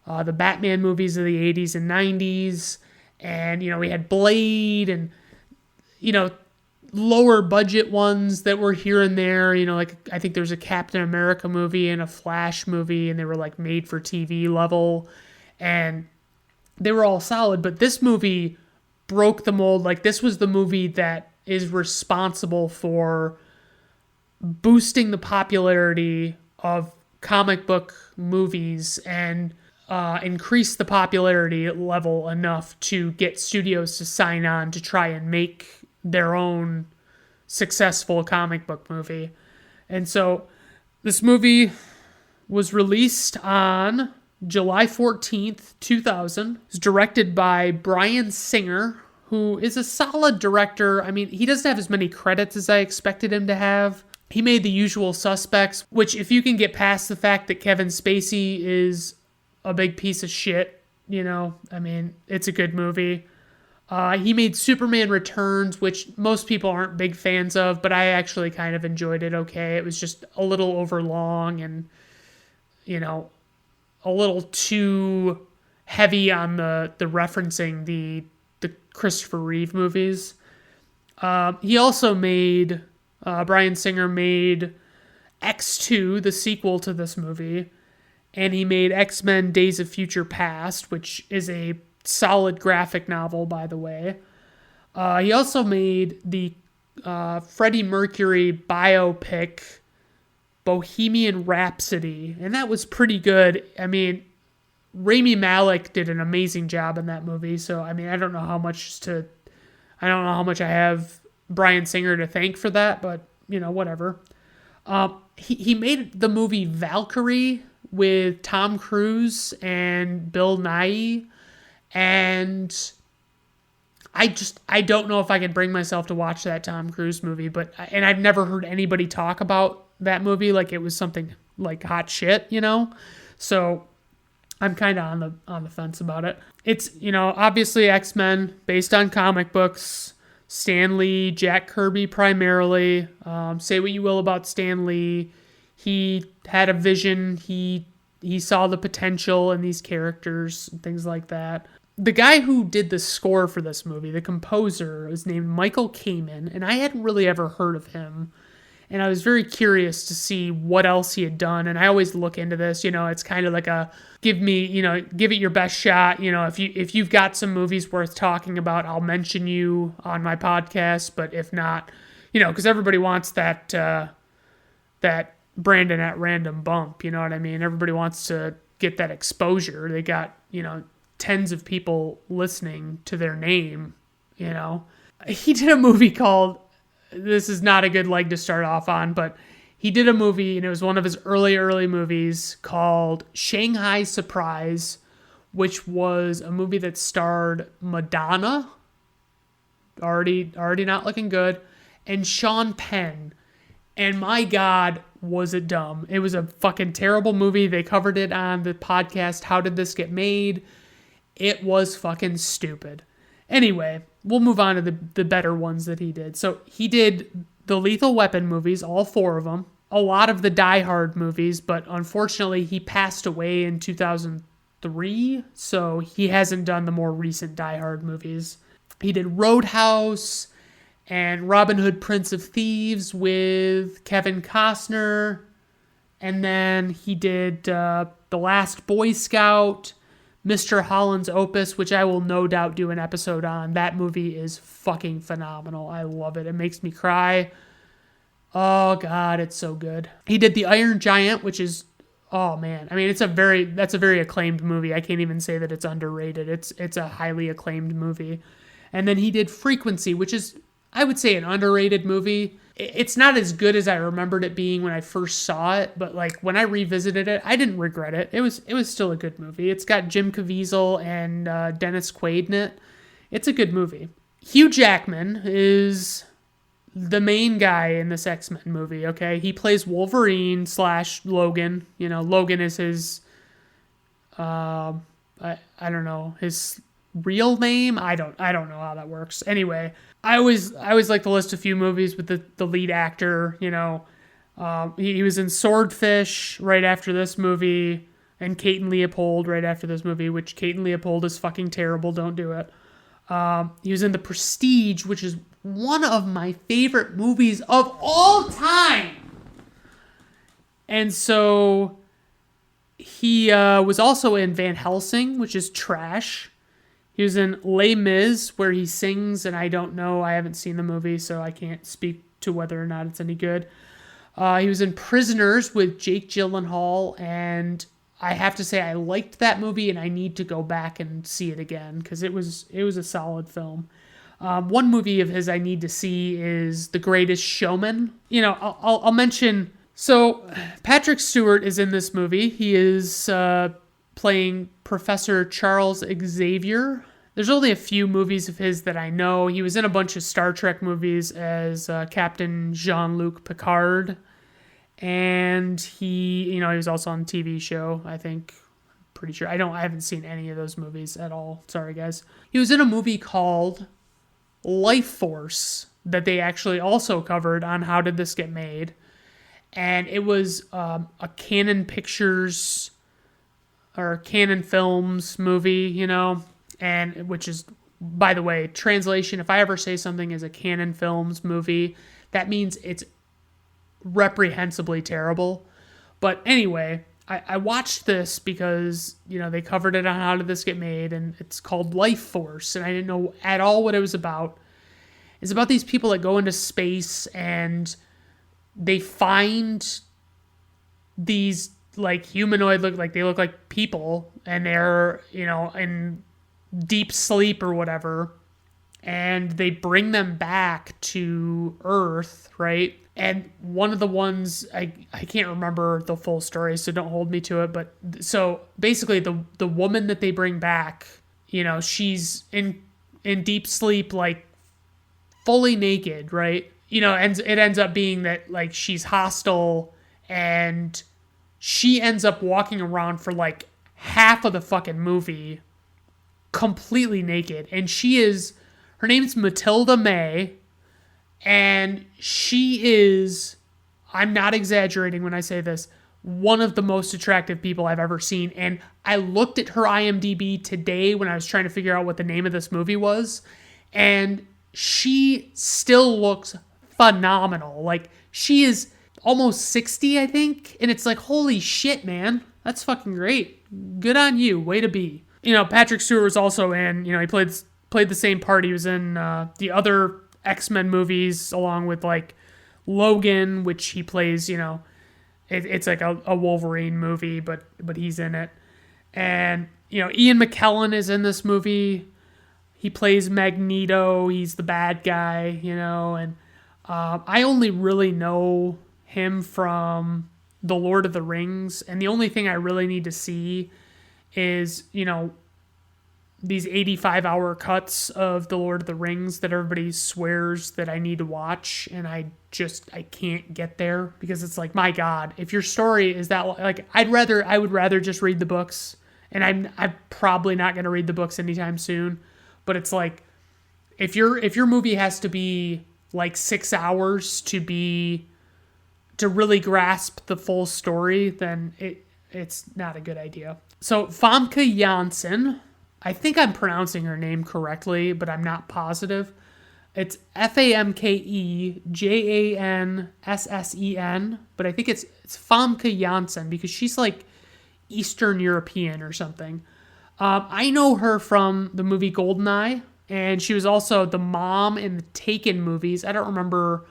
the Batman movies of the 80s and 90s, and, we had Blade and, lower budget ones that were here and there. I think there's a Captain America movie and a Flash movie, and they were, made for TV level, and they were all solid, but this movie broke the mold. This was the movie that is responsible for boosting the popularity of comic book movies and increase the popularity level enough to get studios to sign on to try and make their own successful comic book movie. And so this movie was released on July 14th, 2000. It's directed by Bryan Singer, who is a solid director. He doesn't have as many credits as I expected him to have. He made The Usual Suspects, which, if you can get past the fact that Kevin Spacey is a big piece of shit, it's a good movie. He made Superman Returns, which most people aren't big fans of, but I actually kind of enjoyed it okay. It was just a little overlong and, a little too heavy on the referencing the Christopher Reeve movies. He also made, Bryan Singer made X2, the sequel to this movie, and he made X-Men Days of Future Past, which is a solid graphic novel, by the way. He also made the Freddie Mercury biopic Bohemian Rhapsody, and that was pretty good. Rami Malek did an amazing job in that movie, so I don't know how much I have Bryan Singer to thank for that, but whatever. He made the movie Valkyrie with Tom Cruise and Bill Nighy, and I don't know if I can bring myself to watch that Tom Cruise movie, and I've never heard anybody talk about that movie like it was something like hot shit, so I'm kind of on the fence about it. It's, obviously X-Men based on comic books, Stan Lee, Jack Kirby primarily. Say what you will about Stan Lee, he had a vision, he saw the potential in these characters and things like that. The guy who did the score for this movie, the composer, was named Michael Kamen, and I hadn't really ever heard of him. And I was very curious to see what else he had done. And I always look into this, it's kind of like a give it your best shot. If you've got some movies worth talking about, I'll mention you on my podcast. But if not, because everybody wants that Brandon at Random bump. You know what I mean? Everybody wants to get that exposure. They got, tens of people listening to their name, He did a movie called... This is not a good leg to start off on, but he did a movie, and it was one of his early movies called Shanghai Surprise, which was a movie that starred Madonna, already not looking good, and Sean Penn. And my God, was it dumb. It was a fucking terrible movie. They covered it on the podcast, How Did This Get Made? It was fucking stupid. Anyway, we'll move on to the better ones that he did. So he did the Lethal Weapon movies, all 4 of them. A lot of the Die Hard movies, but unfortunately he passed away in 2003, so he hasn't done the more recent Die Hard movies. He did Roadhouse and Robin Hood, Prince of Thieves with Kevin Costner. And then he did The Last Boy Scout, Mr. Holland's Opus, which I will no doubt do an episode on. That movie is fucking phenomenal. I love it. It makes me cry. Oh God, it's so good. He did The Iron Giant, which is, oh man, I mean, that's a very acclaimed movie. I can't even say that it's underrated. It's a highly acclaimed movie. And then he did Frequency, which is, I would say, an underrated movie. It's not as good as I remembered it being when I first saw it, but like when I revisited it, I didn't regret it. It was still a good movie. It's got Jim Caviezel and Dennis Quaid in it. It's a good movie. Hugh Jackman is the main guy in this X-Men movie, okay? He plays Wolverine / Logan. You know, Logan is his, I don't know, his real name. I don't know how that works. Anyway, I always like to list a few movies with the lead actor, you know. He was in Swordfish right after this movie, and Kate and Leopold right after this movie, which Kate and Leopold is fucking terrible. Don't do it. He was in The Prestige, which is one of my favorite movies of all time. And so he was also in Van Helsing, which is trash. He was in Les Mis, where he sings, and I don't know. I haven't seen the movie, so I can't speak to whether or not it's any good. He was in Prisoners with Jake Gyllenhaal, and I have to say I liked that movie, and I need to go back and see it again because it was a solid film. One movie of his I need to see is The Greatest Showman. You know, I'll mention. So Patrick Stewart is in this movie. He is playing Professor Charles Xavier. There's only a few movies of his that I know. He was in a bunch of Star Trek movies as Captain Jean-Luc Picard. And he was also on a TV show, I think. Pretty sure. I haven't seen any of those movies at all. Sorry, guys. He was in a movie called Life Force that they actually also covered on How Did This Get Made. And it was a Canon Pictures or Canon Films movie, you know, and which is, by the way, translation, if I ever say something is a Canon Films movie, that means it's reprehensibly terrible. But anyway, I watched this because, you know, they covered it on How Did This Get Made, and it's called Life Force, and I didn't know at all what it was about. It's about these people that go into space, and they find these, like, humanoid look like people, and they're, you know, in deep sleep or whatever, and they bring them back to Earth, right? And one of the ones, I can't remember the full story, so don't hold me to it, but so basically the woman that they bring back, you know, she's in deep sleep, like fully naked, right? You know, and it ends up being that, like, she's hostile, and she ends up walking around for like half of the fucking movie completely naked, and her name's Matilda May. And she is, I'm not exaggerating when I say this, one of the most attractive people I've ever seen. And I looked at her IMDb today when I was trying to figure out what the name of this movie was. And she still looks phenomenal. Like, she is almost 60, I think. And it's like, holy shit, man. That's fucking great. Good on you. Way to be. You know, Patrick Stewart was also in, you know, he played the same part. He was in the other X-Men movies, along with like Logan, which he plays, you know, it's like a Wolverine movie, but he's in it. And, you know, Ian McKellen is in this movie. He plays Magneto. He's the bad guy, you know, and I only really know him from The Lord of the Rings. And the only thing I really need to see is, you know, these 85-hour cuts of The Lord of the Rings that everybody swears that I need to watch, and I can't get there, because it's like, my God, if your story is that, like, I would rather just read the books, and I'm probably not going to read the books anytime soon, but it's like, if your movie has to be like 6 hours to really grasp the full story, then it's not a good idea. So Famke Janssen, I think I'm pronouncing her name correctly, but I'm not positive. It's Famkejanssen, but I think it's Famke Janssen, because she's like Eastern European or something. I know her from the movie Goldeneye, and she was also the mom in the Taken movies. I don't remember.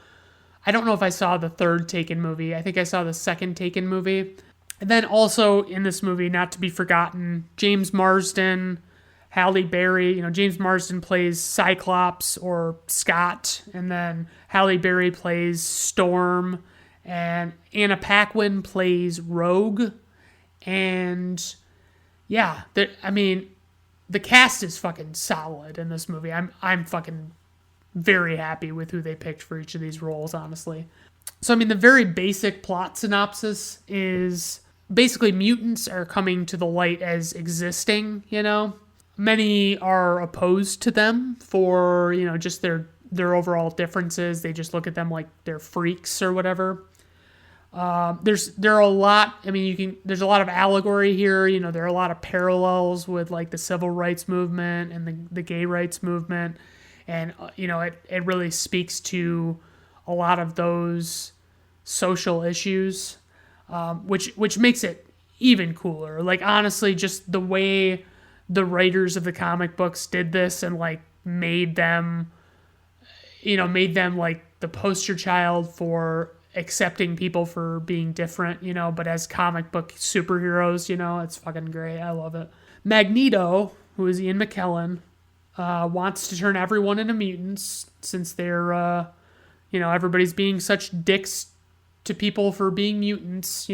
I don't know if I saw the third Taken movie. I think I saw the second Taken movie. And then also in this movie, not to be forgotten, James Marsden, Halle Berry. James Marsden plays Cyclops or Scott, and then Halle Berry plays Storm, and Anna Paquin plays Rogue. And yeah, the cast is fucking solid in this movie. I'm fucking very happy with who they picked for each of these roles, honestly. So, the very basic plot synopsis is basically mutants are coming to the light as existing, Many are opposed to them for, just their overall differences. They just look at them like they're freaks or whatever. There's a lot of allegory here. There are a lot of parallels with like the civil rights movement and the gay rights movement. And, it really speaks to a lot of those social issues, which makes it even cooler. Like, honestly, just the way the writers of the comic books did this and like made them like the poster child for accepting people for being different, but as comic book superheroes, it's fucking great. I love it. Magneto, who is Ian McKellen, wants to turn everyone into mutants since they're, everybody's being such dicks to people for being mutants,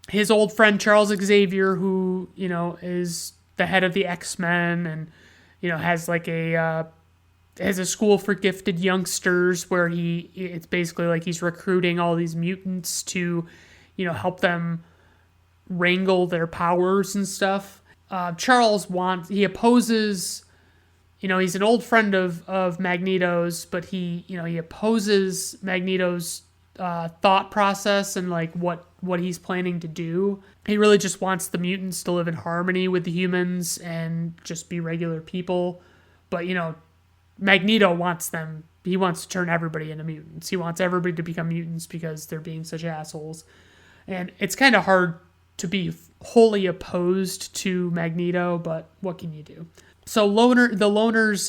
His old friend Charles Xavier, who, is the head of the X-Men and, has like has a school for gifted youngsters where it's basically like he's recruiting all these mutants to, help them wrangle their powers and stuff. Charles he opposes, he's an old friend of Magneto's, but he opposes Magneto's thought process and like what he's planning to do. He really just wants the mutants to live in harmony with the humans and just be regular people. But, Magneto wants to turn everybody into mutants. He wants everybody to become mutants because they're being such assholes. And it's kind of hard to be wholly opposed to Magneto, but what can you do? So the loners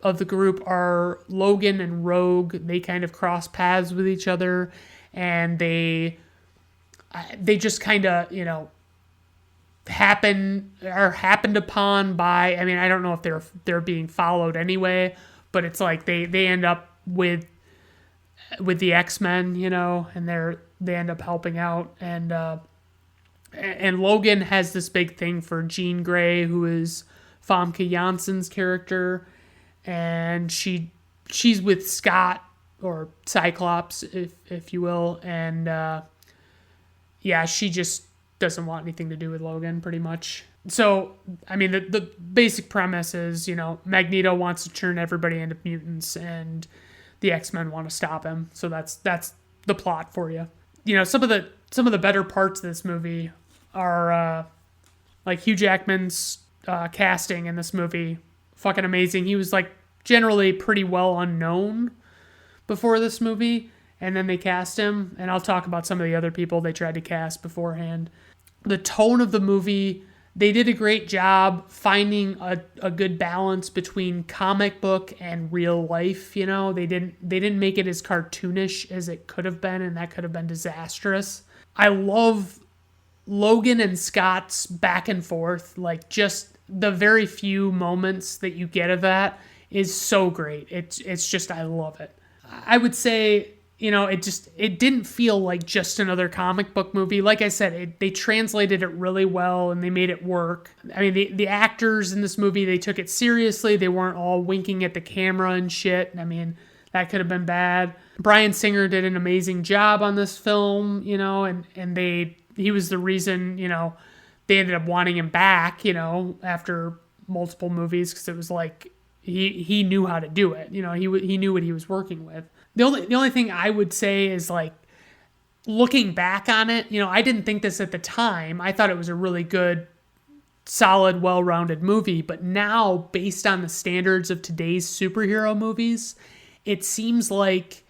of the group are Logan and Rogue. They kind of cross paths with each other, and they just kind of, happened upon by, I don't know if they're being followed anyway, but it's like they end up with the X-Men, and they end up helping out, and Logan has this big thing for Jean Grey, who is Famke Janssen's character, and she's with Scott, or Cyclops, if you will, and she just doesn't want anything to do with Logan, pretty much. So, the basic premise is, Magneto wants to turn everybody into mutants, and the X-Men want to stop him. So that's the plot for you. Some of the better parts of this movie are like Hugh Jackman's casting in this movie, fucking amazing. He was like generally pretty well unknown before this movie, and then they cast him, and I'll talk about some of the other people they tried to cast beforehand. The tone of the movie, they did a great job finding a good balance between comic book and real life. They didn't make it as cartoonish as it could have been, and that could have been disastrous. I love Logan and Scott's back and forth. Like, just the very few moments that you get of that is so great. It's just, I love it. I would say, it didn't feel like just another comic book movie. Like I said, they translated it really well and they made it work. The actors in this movie, they took it seriously. They weren't all winking at the camera and shit. That could have been bad. Bryan Singer did an amazing job on this film, and he was the reason, they ended up wanting him back, after multiple movies, because it was like he knew how to do it. He knew what he was working with. The only thing I would say is, like, looking back on it, I didn't think this at the time. I thought it was a really good, solid, well-rounded movie. But now, based on the standards of today's superhero movies, it seems like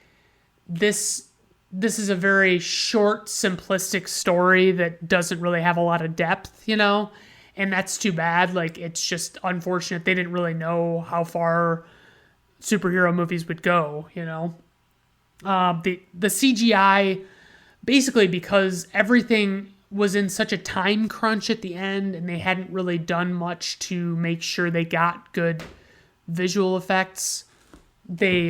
this is a very short, simplistic story that doesn't really have a lot of depth, and that's too bad. Like, it's just unfortunate they didn't really know how far superhero movies would go, The CGI, basically because everything was in such a time crunch at the end and they hadn't really done much to make sure they got good visual effects, they,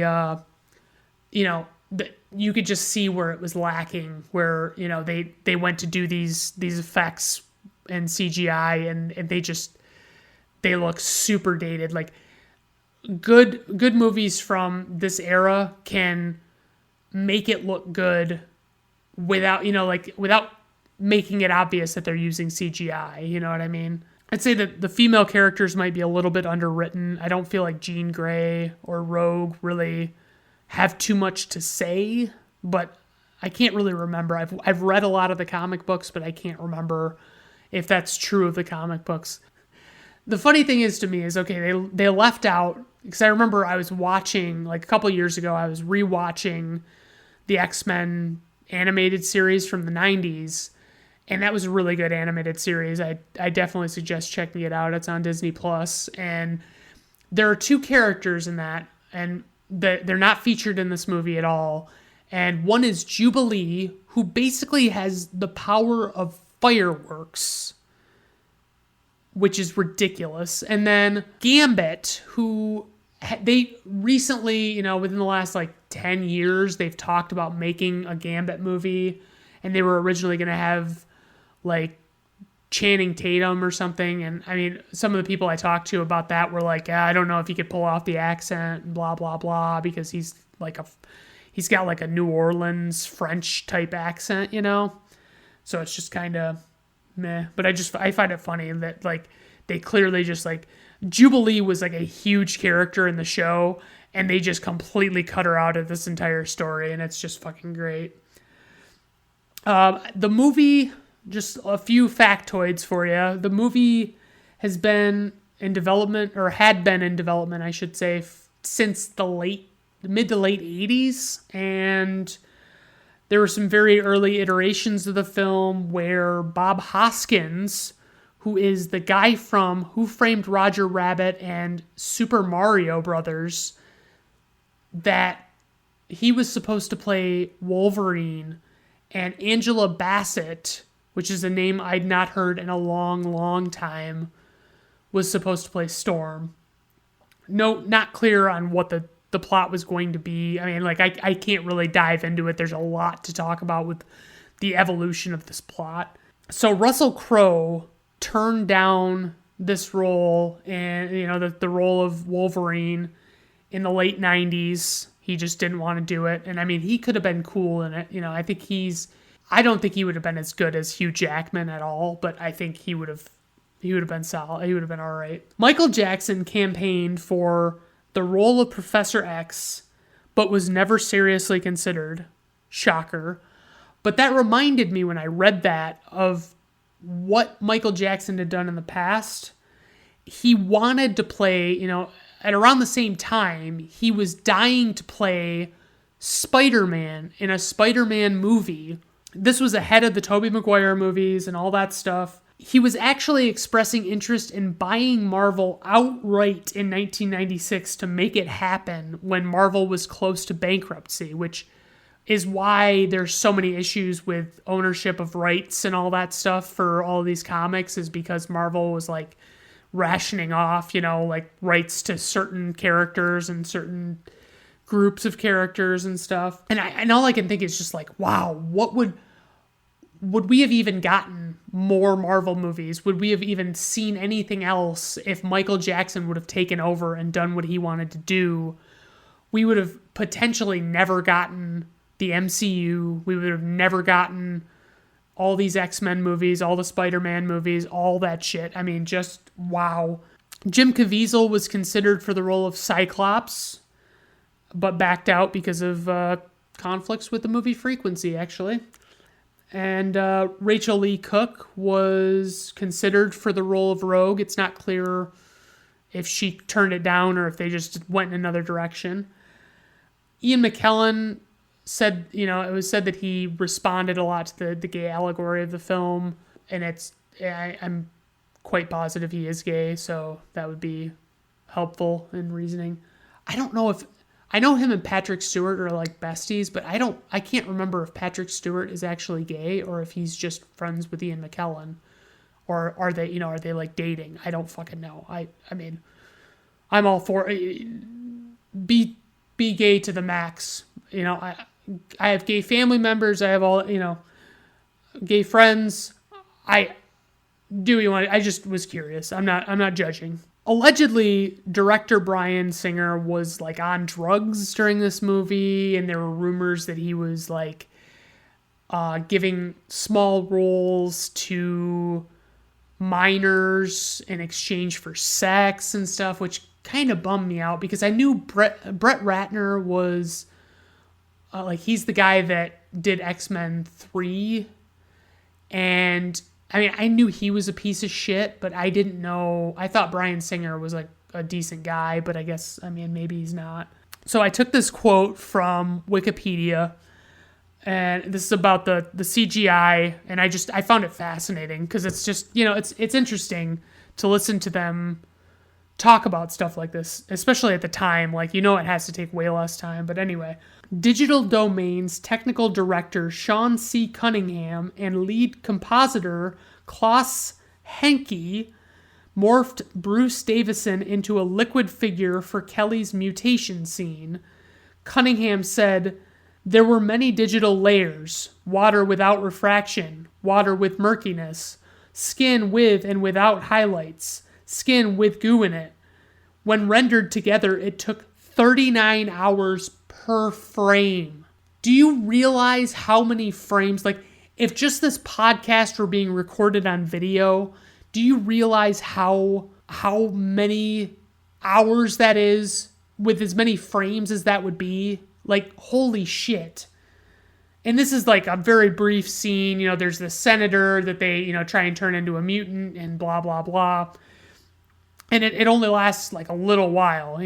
you could just see where it was lacking, where, they went to do these effects and CGI and they look super dated. Like good movies from this era can make it look good without making it obvious that they're using CGI. You know what I mean? I'd say that the female characters might be a little bit underwritten. I don't feel like Jean Grey or Rogue really have too much to say, but I can't really remember. I've read a lot of the comic books, but I can't remember if that's true of the comic books. The funny thing is to me is, okay, they left out, because I remember I was watching, like a couple years ago, I was rewatching the X-Men animated series from the 90s, and that was a really good animated series. I definitely suggest checking it out. It's on Disney Plus, and there are two characters in that, and they're not featured in this movie at all. And one is Jubilee, who basically has the power of fireworks, which is ridiculous. And then Gambit, who they recently, within the last 10 years, they've talked about making a Gambit movie, and they were originally going to have Channing Tatum or something. And I mean, some of the people I talked to about that were like, I don't know if he could pull off the accent and blah, blah, blah, because he's got a New Orleans French type accent, So it's just kind of meh. But I find it funny that they clearly just Jubilee was a huge character in the show, and they just completely cut her out of this entire story, and it's just fucking great. The movie, just a few factoids for you. The movie has been in development, or had been in development, I should say, since the mid to late 80s, and there were some very early iterations of the film where Bob Hoskins, who is the guy from Who Framed Roger Rabbit and Super Mario Brothers, that he was supposed to play Wolverine, and Angela Bassett, which is a name I'd not heard in a long, long time, was supposed to play Storm. No, not clear on what the plot was going to be. I mean, I can't really dive into it. There's a lot to talk about with the evolution of this plot. So Russell Crowe turned down this role, and the role of Wolverine in the late 90s. He just didn't want to do it. And I mean, he could have been cool in it. I don't think he would have been as good as Hugh Jackman at all, but I think he would have been solid. He would have been all right. Michael Jackson campaigned for the role of Professor X, but was never seriously considered. Shocker. But that reminded me when I read that of what Michael Jackson had done in the past. He wanted to play, at around the same time, he was dying to play Spider-Man in a Spider-Man movie. This was ahead of the Tobey Maguire movies and all that stuff. He was actually expressing interest in buying Marvel outright in 1996 to make it happen when Marvel was close to bankruptcy, which is why there's so many issues with ownership of rights and all that stuff for all these comics, is because Marvel was rationing off, rights to certain characters and certain groups of characters and stuff. And all I can think is just wow, what would we have even gotten more Marvel movies? Would we have even seen anything else if Michael Jackson would have taken over and done what he wanted to do? We would have potentially never gotten the MCU. We would have never gotten all these X-Men movies, all the Spider-Man movies, all that shit. I mean, just wow. Jim Caviezel was considered for the role of Cyclops, but backed out because of conflicts with the movie Frequency, actually. And Rachel Lee Cook was considered for the role of Rogue. It's not clear if she turned it down or if they just went in another direction. Ian McKellen said, it was said that he responded a lot to the gay allegory of the film, and I'm quite positive he is gay, so that would be helpful in reasoning. I don't know if I know him and Patrick Stewart are like besties, but I can't remember if Patrick Stewart is actually gay or if he's just friends with Ian McKellen, or are they like dating? I don't fucking know. I mean, I'm all for be gay to the max. I have gay family members. I have all, gay friends. I just was curious. I'm not judging. Allegedly, director Bryan Singer was like on drugs during this movie, and there were rumors that he was like giving small roles to minors in exchange for sex and stuff, which kind of bummed me out because I knew Brett Ratner was he's the guy that did X-Men 3, and I mean, I knew he was a piece of shit, but I didn't know. I thought Bryan Singer was like a decent guy, but I guess, I mean, maybe he's not. So I took this quote from Wikipedia, and this is about the CGI, and I found it fascinating because it's just, it's interesting to listen to them talk about stuff like this, especially at the time. Like, it has to take way less time, but anyway. Digital Domain's technical director Sean C. Cunningham and lead compositor Klaus Henke morphed Bruce Davison into a liquid figure for Kelly's mutation scene. Cunningham said, "There were many digital layers: water without refraction, water with murkiness, skin with and without highlights, skin with goo in it. When rendered together, it took 39 hours per frame." Do you realize how many frames, like if just this podcast were being recorded on video, do you realize how many hours that is with as many frames as that would be? Like, holy shit. And this is like a very brief scene. There's this senator that they, try and turn into a mutant and blah, blah, blah. And it only lasts like a little while,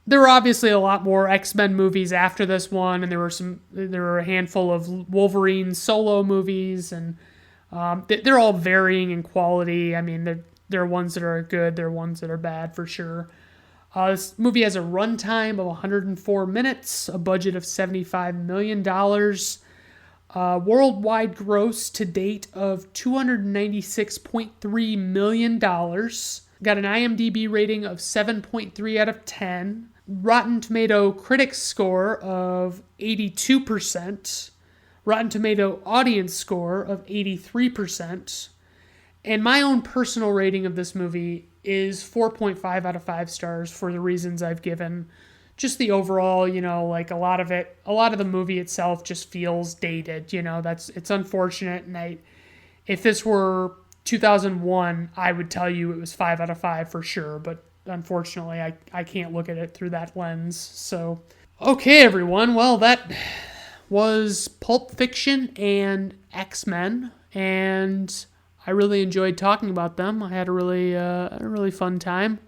There were obviously a lot more X-Men movies after this one, and there were a handful of Wolverine solo movies, and they're all varying in quality. I mean, there are ones that are good, there are ones that are bad for sure. This movie has a runtime of 104 minutes, a budget of $75 million, worldwide gross to date of $296.3 million. Got an IMDb rating of 7.3 out of 10. Rotten Tomato critics score of 82%. Rotten Tomato audience score of 83%. And my own personal rating of this movie is 4.5 out of 5 stars for the reasons I've given. Just the overall, like a lot of the movie itself just feels dated. It's unfortunate. And if this were 2001, I would tell you it was 5 out of 5 for sure, but unfortunately I can't look at it through that lens. So, okay, everyone, well, that was Pulp Fiction and X-Men, and I really enjoyed talking about them. I had a really fun time.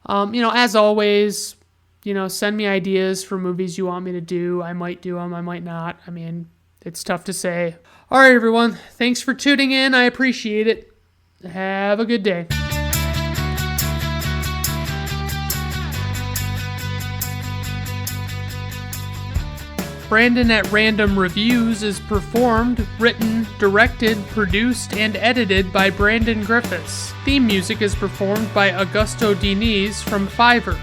As always, send me ideas for movies you want me to do. I might do them, I might not. I mean, it's tough to say. All right, everyone. Thanks for tuning in. I appreciate it. Have a good day. Brandon at Random Reviews is performed, written, directed, produced, and edited by Brandon Griffiths. Theme music is performed by Augusto Diniz from Fiverr.